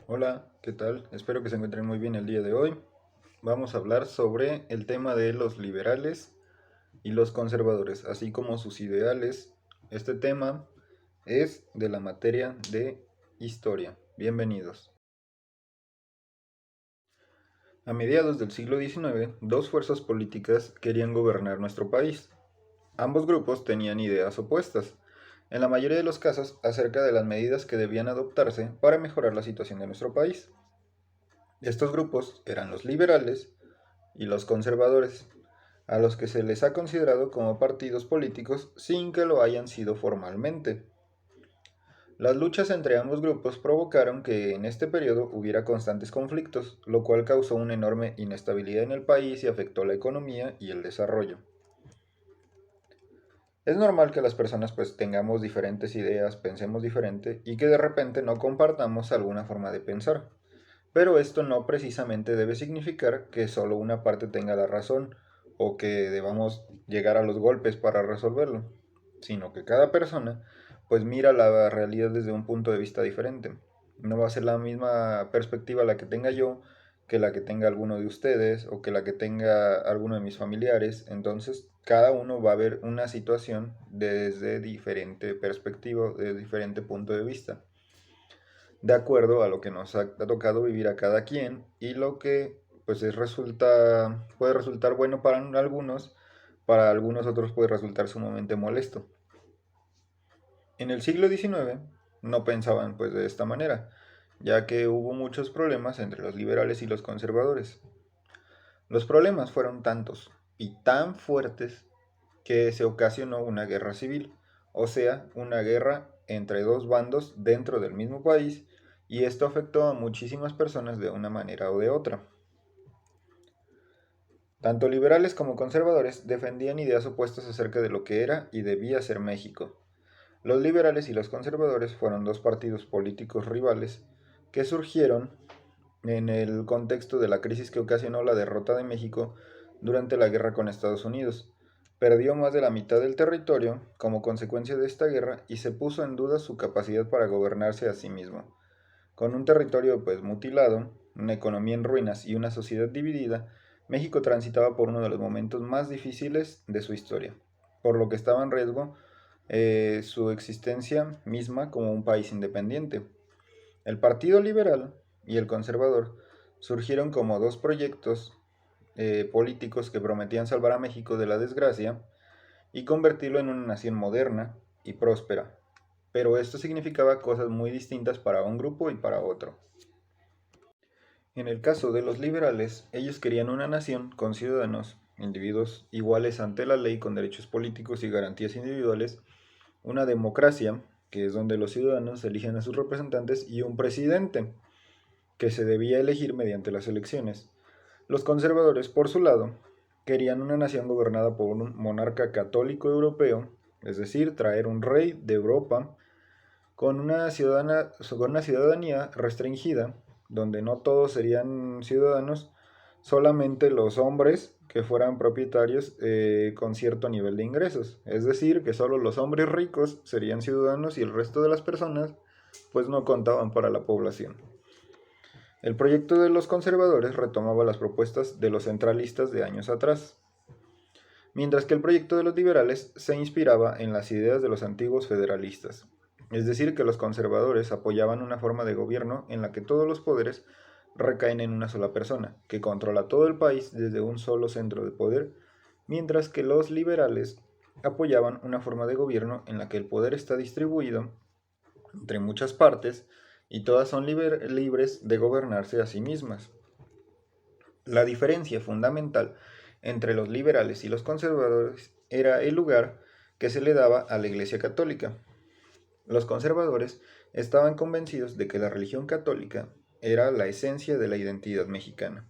Hola, ¿qué tal? Espero que se encuentren muy bien el día de hoy. Vamos a hablar sobre el tema de los liberales y los conservadores, así como sus ideales. Este tema es de la materia de historia. Bienvenidos. A mediados del siglo XIX, dos fuerzas políticas querían gobernar nuestro país. Ambos grupos tenían ideas opuestas, en la mayoría de los casos acerca de las medidas que debían adoptarse para mejorar la situación de nuestro país. Estos grupos eran los liberales y los conservadores, a los que se les ha considerado como partidos políticos sin que lo hayan sido formalmente. Las luchas entre ambos grupos provocaron que en este periodo hubiera constantes conflictos, lo cual causó una enorme inestabilidad en el país y afectó la economía y el desarrollo. Es normal que las personas pues tengamos diferentes ideas, pensemos diferente y que de repente no compartamos alguna forma de pensar. Pero esto no precisamente debe significar que solo una parte tenga la razón o que debamos llegar a los golpes para resolverlo, sino que cada persona pues mira la realidad desde un punto de vista diferente. No va a ser la misma perspectiva la que tenga yo que la que tenga alguno de ustedes o que la que tenga alguno de mis familiares. Entonces cada uno va a ver una situación desde diferente perspectiva, desde diferente punto de vista, de acuerdo a lo que nos ha tocado vivir a cada quien y lo que puede resultar bueno para algunos otros puede resultar sumamente molesto. En el siglo XIX no pensaban pues de esta manera, ya que hubo muchos problemas entre los liberales y los conservadores. Los problemas fueron tantos y tan fuertes que se ocasionó una guerra civil, o sea, una guerra entre dos bandos dentro del mismo país, y esto afectó a muchísimas personas de una manera o de otra. Tanto liberales como conservadores defendían ideas opuestas acerca de lo que era y debía ser México. Los liberales y los conservadores fueron dos partidos políticos rivales que surgieron en el contexto de la crisis que ocasionó la derrota de México durante la guerra con Estados Unidos. Perdió más de la mitad del territorio como consecuencia de esta guerra y se puso en duda su capacidad para gobernarse a sí mismo. Con un territorio pues mutilado, una economía en ruinas y una sociedad dividida, México transitaba por uno de los momentos más difíciles de su historia, por lo que estaba en riesgo su existencia misma como un país independiente. El Partido Liberal y el Conservador surgieron como dos proyectos políticos que prometían salvar a México de la desgracia y convertirlo en una nación moderna y próspera. Pero esto significaba cosas muy distintas para un grupo y para otro. En el caso de los liberales, ellos querían una nación con ciudadanos, individuos iguales ante la ley con derechos políticos y garantías individuales, una democracia, que es donde los ciudadanos eligen a sus representantes, y un presidente, que se debía elegir mediante las elecciones. Los conservadores, por su lado, querían una nación gobernada por un monarca católico europeo, es decir, traer un rey de Europa con una ciudadanía restringida, donde no todos serían ciudadanos, solamente los hombres que fueran propietarios con cierto nivel de ingresos. Es decir, que solo los hombres ricos serían ciudadanos y el resto de las personas pues no contaban para la población. El proyecto de los conservadores retomaba las propuestas de los centralistas de años atrás, mientras que el proyecto de los liberales se inspiraba en las ideas de los antiguos federalistas. Es decir, que los conservadores apoyaban una forma de gobierno en la que todos los poderes recaen en una sola persona, que controla todo el país desde un solo centro de poder, mientras que los liberales apoyaban una forma de gobierno en la que el poder está distribuido entre muchas partes y todas son libres de gobernarse a sí mismas. La diferencia fundamental entre los liberales y los conservadores era el lugar que se le daba a la Iglesia Católica. Los conservadores estaban convencidos de que la religión católica era la esencia de la identidad mexicana,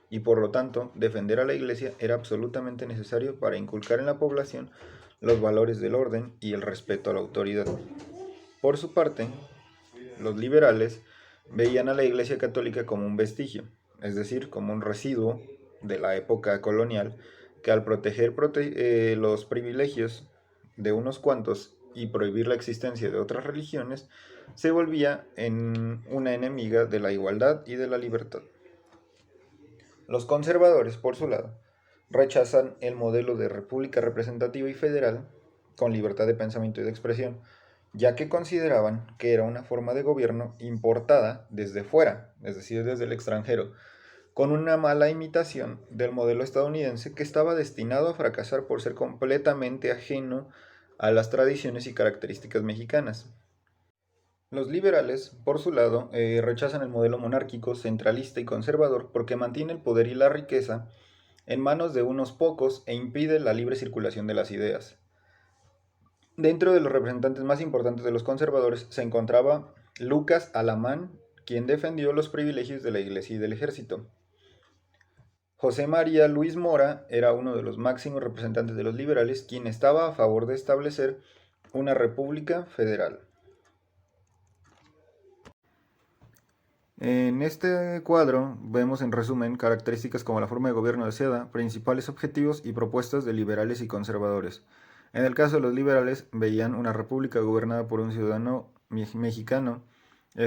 y por lo tanto defender a la Iglesia era absolutamente necesario para inculcar en la población los valores del orden y el respeto a la autoridad. Por su parte, los liberales veían a la Iglesia Católica como un vestigio, es decir, como un residuo de la época colonial que al proteger los privilegios de unos cuantos y prohibir la existencia de otras religiones, se volvía en una enemiga de la igualdad y de la libertad. Los conservadores, por su lado, rechazan el modelo de república representativa y federal con libertad de pensamiento y de expresión, ya que consideraban que era una forma de gobierno importada desde fuera, es decir, desde el extranjero, con una mala imitación del modelo estadounidense que estaba destinado a fracasar por ser completamente ajeno a las tradiciones y características mexicanas. Los liberales, por su lado, rechazan el modelo monárquico, centralista y conservador porque mantiene el poder y la riqueza en manos de unos pocos e impide la libre circulación de las ideas. Dentro de los representantes más importantes de los conservadores se encontraba Lucas Alamán, quien defendió los privilegios de la iglesia y del ejército. José María Luis Mora era uno de los máximos representantes de los liberales, quien estaba a favor de establecer una república federal. En este cuadro vemos en resumen características como la forma de gobierno deseada, principales objetivos y propuestas de liberales y conservadores. En el caso de los liberales veían una república gobernada por un ciudadano mexicano.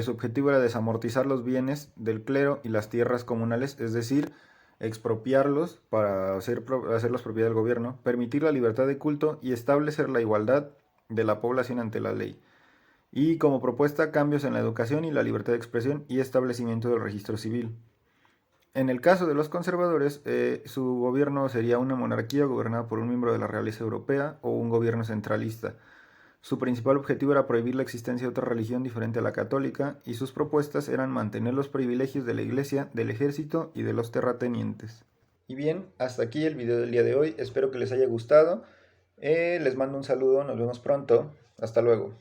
Su objetivo era desamortizar los bienes del clero y las tierras comunales, es decir, expropiarlos para hacerlos propiedad del gobierno, permitir la libertad de culto y establecer la igualdad de la población ante la ley. Y como propuesta, cambios en la educación y la libertad de expresión y establecimiento del registro civil. En el caso de los conservadores, su gobierno sería una monarquía gobernada por un miembro de la realeza europea o un gobierno centralista. Su principal objetivo era prohibir la existencia de otra religión diferente a la católica y sus propuestas eran mantener los privilegios de la iglesia, del ejército y de los terratenientes. Y bien, hasta aquí el video del día de hoy. Espero que les haya gustado. Les mando un saludo, nos vemos pronto. Hasta luego.